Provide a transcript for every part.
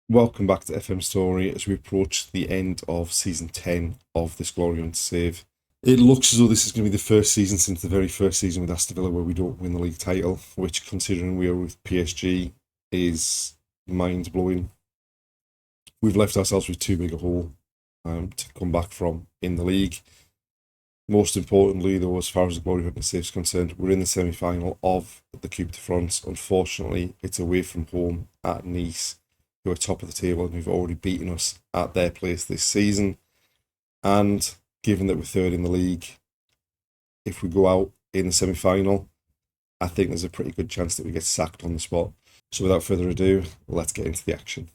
Welcome back to FM Story as we approach the end of season 10 of this Glory Hunt save. It looks as though this is going to be the first season since the very first season with Aston Villa where we don't win the league title, which, considering we are with PSG, is mind-blowing. We've left ourselves with too big a hole to come back from in the league. Most importantly, though, as far as the Glory Hunt save is concerned, we're in the semi-final of the Coupe de France. Unfortunately, it's away from home at Nice, who are top of the table and who've already beaten us at their place this season. And given that we're third in the league, if we go out in the semi-final, I think there's a pretty good chance that we get sacked on the spot. So without further ado, let's get into the action.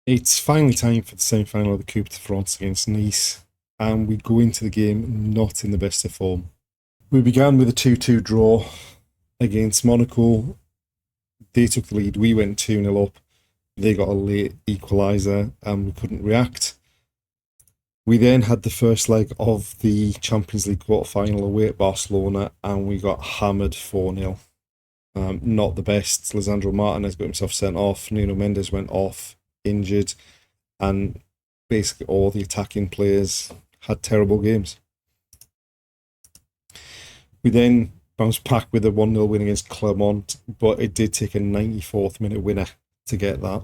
It's finally time for the semi-final of the Coupe de France against Nice, and we go into the game not in the best of form. We began with a 2-2 draw against Monaco. They took the lead, we went 2-0 up. They got a late equaliser and we couldn't react. We then had the first leg of the Champions League quarter-final away at Barcelona and we got hammered 4-0. Not the best. Lisandro Martinez got himself sent off. Nuno Mendes went off, injured, and basically all the attacking players had terrible games. We then bounced back with a 1-0 win against Clermont, but it did take a 94th minute winner to get that.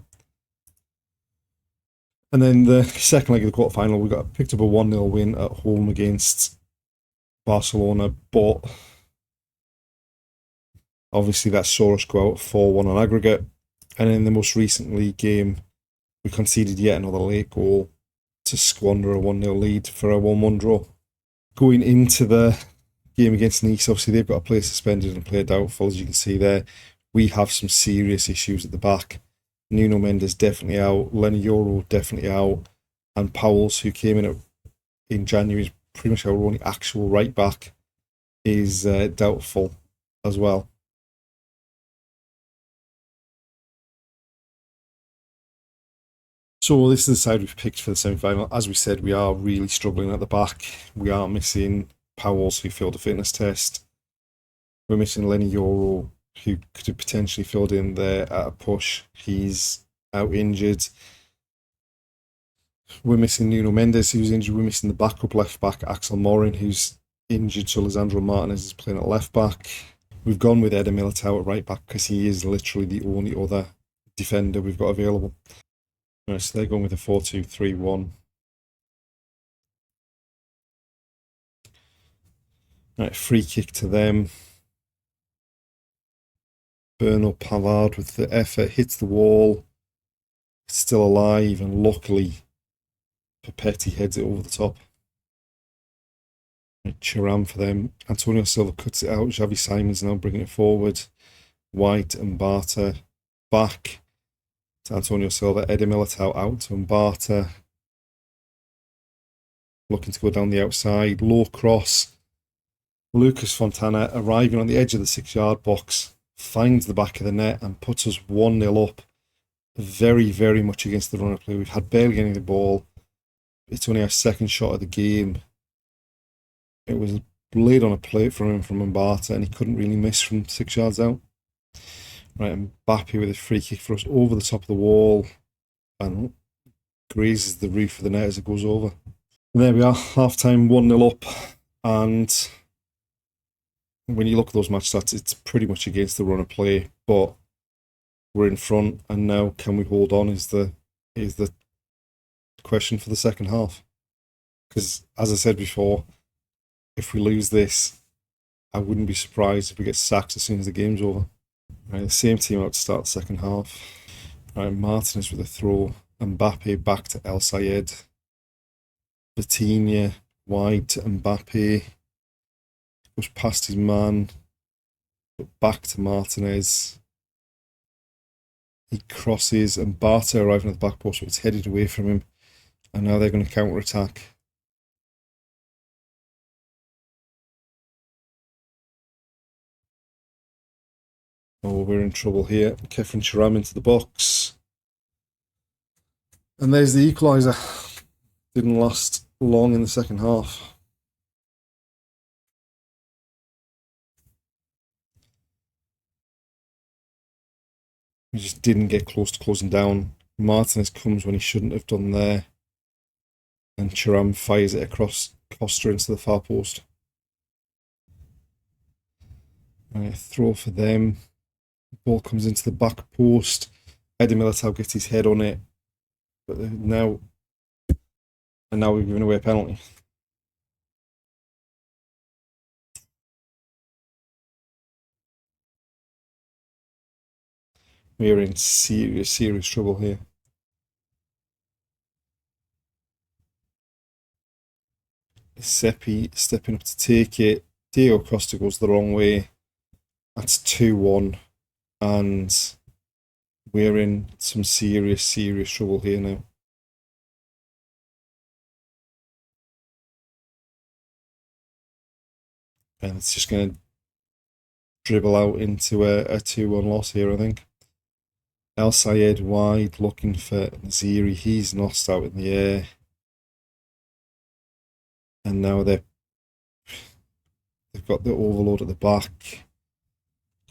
And then the second leg of the quarterfinal, we picked up a 1-0 win at home against Barcelona, but obviously that saw us go out 4-1 on aggregate. And in the most recent league game, we conceded yet another late goal to squander a 1-0 lead for a 1-1 draw. Going into the game against Nice, obviously they've got a player suspended and a player doubtful, as you can see there. We have some serious issues at the back. Nuno Mendes definitely out, Lenny Yoro definitely out, and Powells, who came in January, is pretty much our only actual right back, is doubtful as well. So this is the side we've picked for the semi-final. As we said, we are really struggling at the back. We are missing Powells, who failed a fitness test. We're missing Lenny Yoro, who could have potentially filled in there at a push. He's out injured. We're missing Nuno Mendes, who's injured. We're missing the backup left back, Axel Morin, who's injured. So Lisandro Martinez is playing at left back. We've gone with Eder Militao at right back because he is literally the only other defender we've got available. Right, so they're going with a 4-2-3-1. Right, free kick to them. Bernard Pavard with the effort hits the wall. It's still alive, and luckily Papetti heads it over the top. Right, Thuram for them. Antonio Silva cuts it out. Xavi Simons now bringing it forward. White and Barter back to Antonio Silva. Eder Militao out to Mbata. Looking to go down the outside. Low cross. Lucas Fontana arriving on the edge of the 6-yard box. Finds the back of the net and puts us 1-0 up. Very, very much against the run of play. We've had barely any of the ball. It's only our second shot of the game. It was laid on a plate from him from Mbata and he couldn't really miss from 6 yards out. Right, Mbappe with a free kick for us over the top of the wall and grazes the roof of the net as it goes over. And there we are, half time, 1-0 up. And when you look at those match stats, it's pretty much against the run of play, but we're in front, and now can we hold on is the question for the second half. Because as I said before, if we lose this, I wouldn't be surprised if we get sacked as soon as the game's over. Right, the same team out to start the second half. Right, Martinez with a throw, Mbappe back to El Sayed, Vitinha wide to Mbappe. Goes past his man, but back to Martinez. He crosses and Barter arriving at the back post, but it's headed away from him. And now they're going to counter attack. Oh, we're in trouble here. Kefren Thuram into the box. And there's the equaliser. Didn't last long in the second half. We just didn't get close to closing down. Martinez comes when he shouldn't have done there. And Thuram fires it across Costa into the far post. Throw for them. The ball comes into the back post. Eddie Militao gets his head on it. But now we've given away a penalty. We're in serious trouble here. Seppi stepping up to take it. Diego Costa goes the wrong way. That's 2-1. And we're in some serious trouble here now. And it's just going to dribble out into a 2-1 loss here, I think. El Sayed wide, looking for Ziri. He's lost out in the air. And now they've got the overload at the back.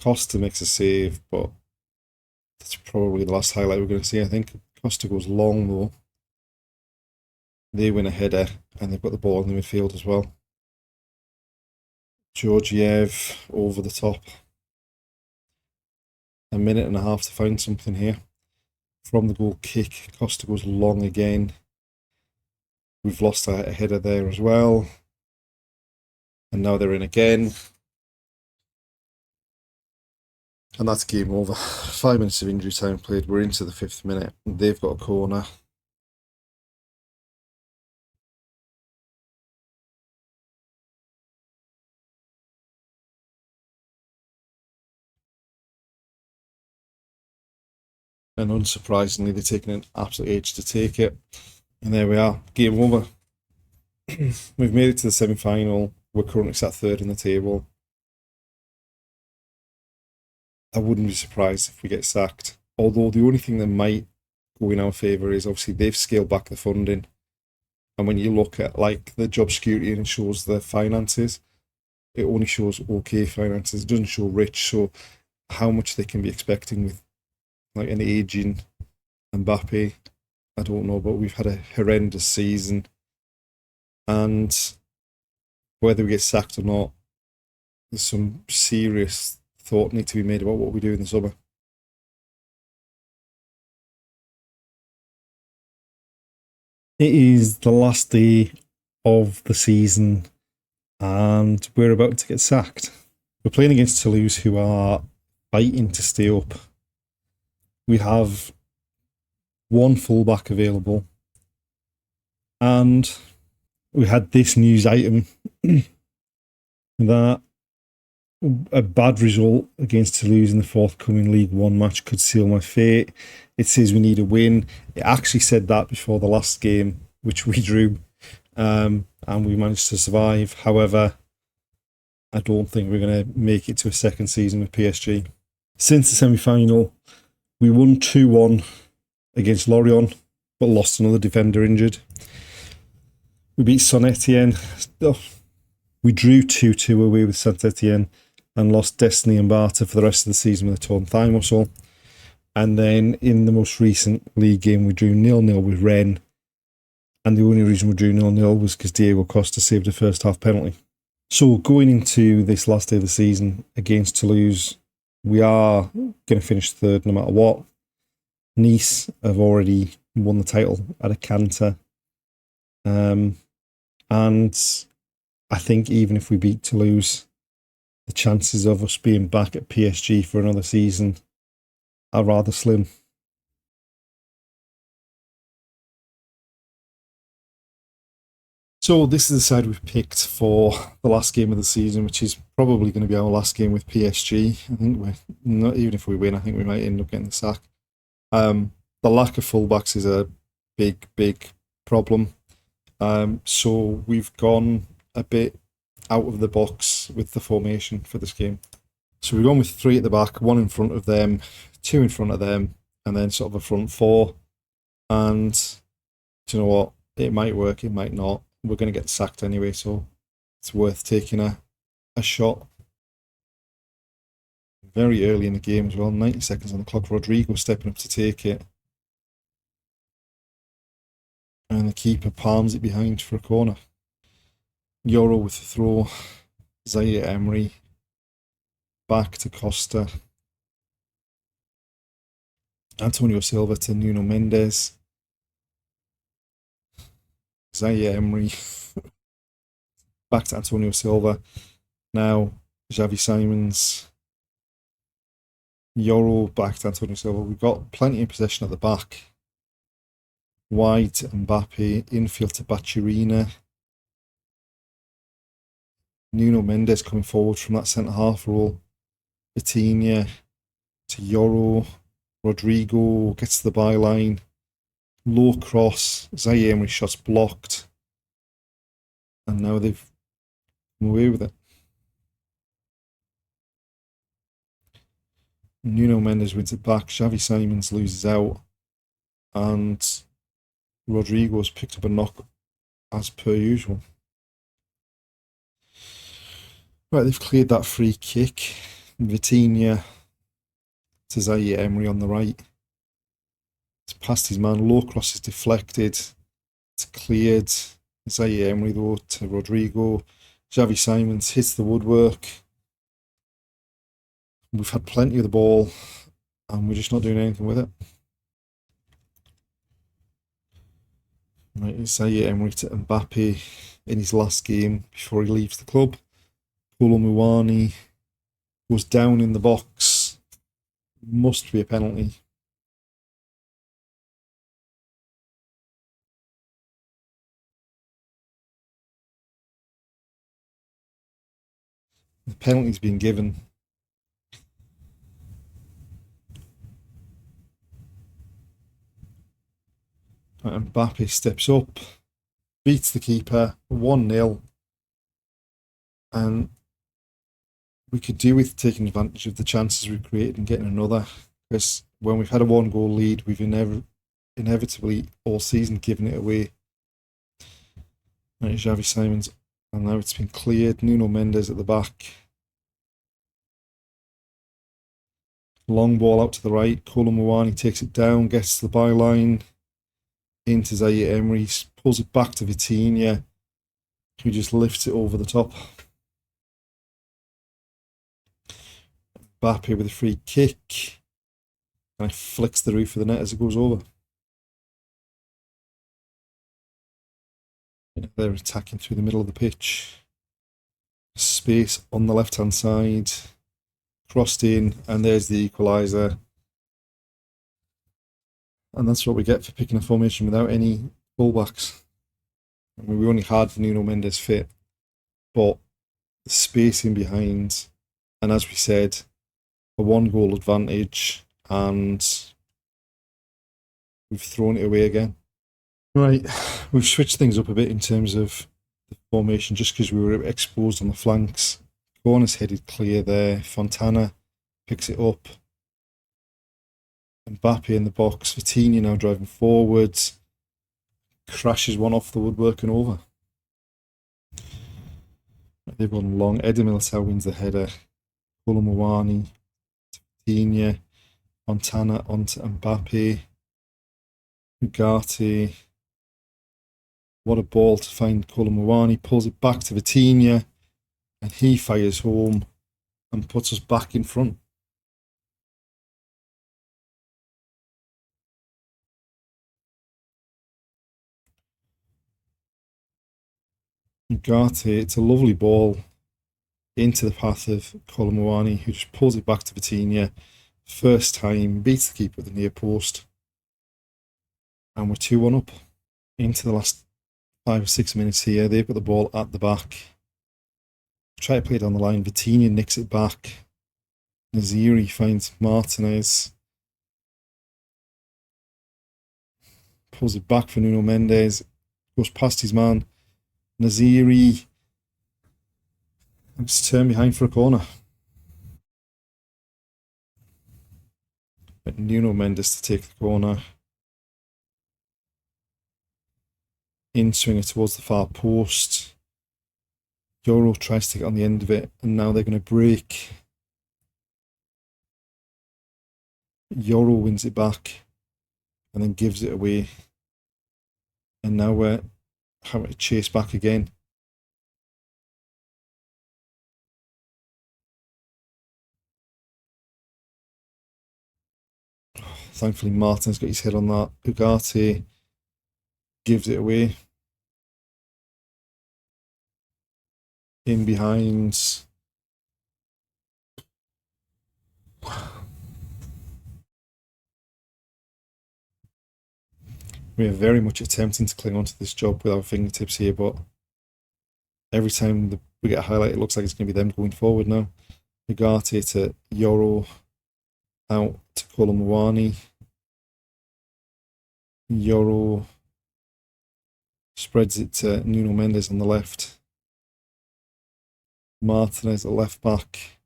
Costa makes a save, but that's probably the last highlight we're going to see, I think. Costa goes long, though. They win a header, and they've got the ball in the midfield as well. Georgiev over the top. A minute and a half to find something here. From the goal kick, Costa goes long again. We've lost a header there as well. And now they're in again. And that's game over. 5 minutes of injury time played. We're into the 5th minute. They've got a corner. And unsurprisingly, they're taking an absolute age to take it. And there we are. Game over. We've made it to the semi-final. We're currently sat 3rd in the table. I wouldn't be surprised if we get sacked. Although the only thing that might go in our favour is obviously they've scaled back the funding. And when you look at like the job security and it shows the finances, it only shows okay finances. It doesn't show rich. So how much they can be expecting with like an aging Mbappe, I don't know. But we've had a horrendous season. And whether we get sacked or not, there's some serious thought need to be made about what we do in the summer. It is the last day of the season and we're about to get sacked. We're playing against Toulouse, who are fighting to stay up. We have one fullback available and we had this news item that a bad result against Toulouse in the forthcoming League One match could seal my fate. It says we need a win. It actually said that before the last game, which we drew, and we managed to survive. However, I don't think we're going to make it to a second season with PSG. Since the semi-final, we won 2-1 against Lorient, but lost another defender injured. We beat Saint-Etienne. We drew 2-2 away with Saint-Etienne and lost Destiny and Barter for the rest of the season with a torn thigh muscle. And then in the most recent league game, we drew 0-0 with Rennes. And the only reason we drew 0-0 was because Diego Costa saved a first half penalty. So going into this last day of the season against Toulouse, we are going to finish 3rd no matter what. Nice have already won the title at a canter. And I think even if we beat Toulouse, the chances of us being back at PSG for another season are rather slim. So this is the side we've picked for the last game of the season, which is probably going to be our last game with PSG. I think we're not, even if we win, I think we might end up getting the sack. The lack of fullbacks is a big problem. So we've gone a bit out of the box with the formation for this game. So we've gone with 3 at the back, 1 in front of them, 2 in front of them, and then sort of a front 4. And do you know what? It might work, it might not. We're going to get sacked anyway, so it's worth taking a shot. Very early in the game as well, 90 seconds on the clock. Rodrigo stepping up to take it. And the keeper palms it behind for a corner. Euro with the throw. Zaire Emery. Back to Costa. Antonio Silva to Nuno Mendes. Zaire Emery. Back to Antonio Silva. Now Xavi Simons. Euro back to Antonio Silva. We've got plenty of possession at the back. Wide to Mbappe. Infield to Bacirina. Nuno Mendes coming forward from that centre-half role. Vitinha to Euro. Rodrigo gets to the byline. Low cross. Zaire Emery shots blocked. And now they've come away with it. Nuno Mendes wins it back. Xavi Simons loses out. And Rodrigo's picked up a knock as per usual. Right, they've cleared that free kick. Vitinha to Zaire Emery on the right. It's past his man. Low cross is deflected. It's cleared. Zaire Emery though to Rodrigo. Xavi Simons hits the woodwork. We've had plenty of the ball and we're just not doing anything with it. Right, Zaire Emery to Mbappe in his last game before he leaves the club. Kolo Muani goes down in the box. Must be a penalty. The penalty's been given. Mbappe steps up, beats the keeper, 1-0. And we could do with taking advantage of the chances we've created and getting another. Because when we've had a 1-goal lead, we've inevitably all season given it away. Right, Xavi Simons, and now it's been cleared. Nuno Mendes at the back. Long ball out to the right. Kolo Muani takes it down, gets to the byline. Into Zaire Emery, pulls it back to Vitinha, who just lifts it over the top. Mbappe with a free kick. And it flicks the roof of the net as it goes over. They're attacking through the middle of the pitch. Space on the left-hand side. Crossed in, and there's the equaliser. And that's what we get for picking a formation without any fullbacks. I mean, we only had Nuno Mendes fit, but the spacing behind, and as we said, a 1-goal advantage, and we've thrown it away again. Right, we've switched things up a bit in terms of the formation just because we were exposed on the flanks. Corner's headed clear there. Fontana picks it up. Mbappe in the box. Vitinha now driving forwards. Crashes one off the woodwork and over. They've gone long. Eder Militao wins the header. Kolo Muani. Vitinha. Fontana onto Mbappe. Ugarte. What a ball to find Kolo Muani. Pulls it back to Vitinha. And he fires home and puts us back in front. Ugarte, it's a lovely ball into the path of Kolo Muani, who just pulls it back to Vitinha. First time, beats the keeper at the near post. And we're 2-1 up. Into the last 5 or 6 minutes here. They've got the ball at the back. Try to play it down the line. Vitinha nicks it back. Naziri finds Martinez. Pulls it back for Nuno Mendes. Goes past his man. Naziri. It's turned behind for a corner. But Nuno Mendes to take the corner. in swinger towards the far post. Euro tries to get on the end of it, and now they're going to break. Euro wins it back and then gives it away. And now we're having to chase back again. Thankfully, Martin's got his head on that. Ugarte gives it away. In behind. We are very much attempting to cling onto this job with our fingertips here, but every time we get a highlight, it looks like it's going to be them going forward now. Ugarte to Euro, out to Colomwani. Euro spreads it to Nuno Mendes on the left. Martinez at left back.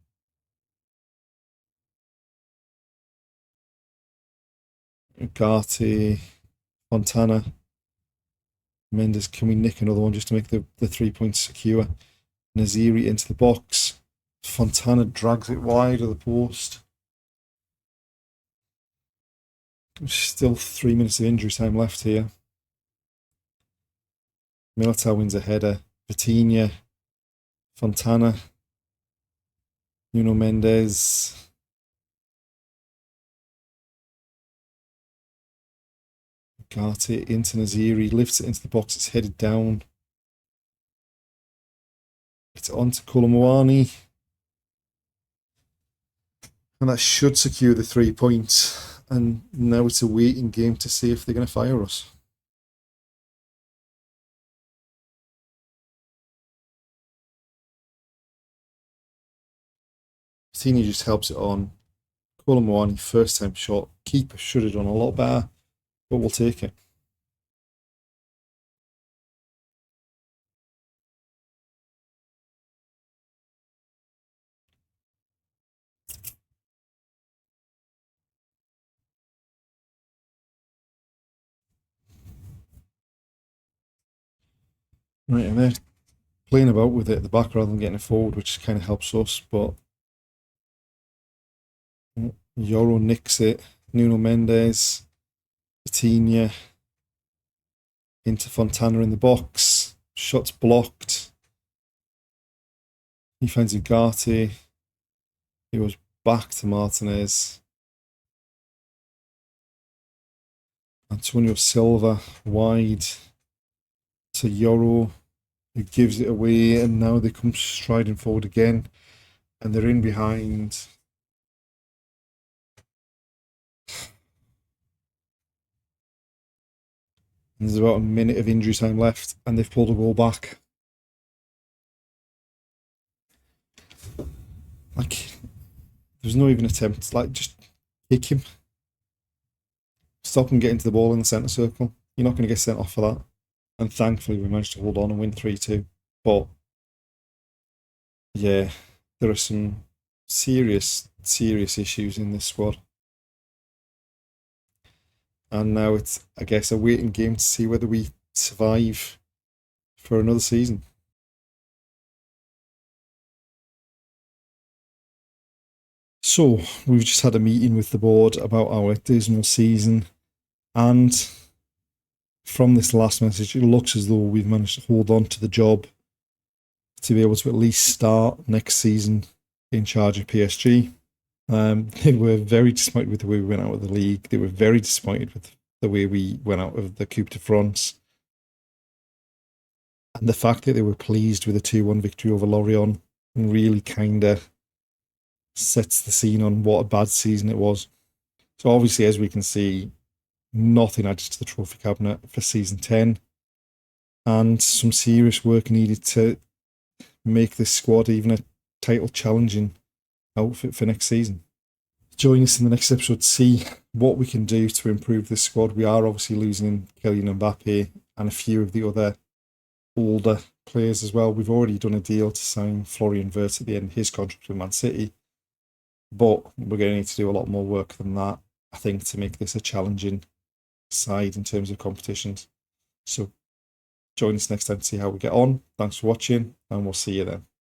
Ugarte, Fontana. Mendes, can we nick another one just to make the 3 points secure? Naziri into the box. Fontana drags it wide of the post. Still 3 minutes of injury time left here. Militao wins a header. Vitinha. Fontana. Nuno Mendes. Ugarte into Naziri. Lifts it into the box. It's headed down. It's on to Colomwani. And that should secure the 3 points. And now it's a waiting game to see if they're going to fire us. Vitinha just helps it on. Colomwani, first time shot. Keeper should have done a lot better, but we'll take it. Right, and they're playing about with it at the back rather than getting it forward, which kind of helps us, but Euro nicks it. Nuno Mendes, Vitinha, into Fontana in the box. Shot's blocked. He finds Ugarte. He goes back to Martinez. Antonio Silva wide to Euro, who gives it away, and now they come striding forward again, and they're in behind. And there's about a minute of injury time left, and they've pulled a goal back. Like, there's no even attempt. Like, just kick him. Stop him getting to the ball in the centre circle. You're not going to get sent off for that. And thankfully, we managed to hold on and win 3-2. But, yeah, there are some serious issues in this squad. And now it's, I guess, a waiting game to see whether we survive for another season. So, we've just had a meeting with the board about our dismal season, and from this last message, it looks as though we've managed to hold on to the job to be able to at least start next season in charge of PSG. They were very disappointed with the way we went out of the league. They were very disappointed with the way we went out of the Coupe de France. And the fact that they were pleased with a 2-1 victory over Lorient really kind of sets the scene on what a bad season it was. So obviously, as we can see, nothing added to the trophy cabinet for season 10. And some serious work needed to make this squad even a title challenging outfit for next season. Join us in the next episode to see what we can do to improve this squad. We are obviously losing Kylian Mbappe and a few of the other older players as well. We've already done a deal to sign Florian Wirtz at the end of his contract with Man City, but we're going to need to do a lot more work than that, I think, to make this a challenging side in terms of competitions. So Join us next time to see how we get on. Thanks for watching, and we'll see you then.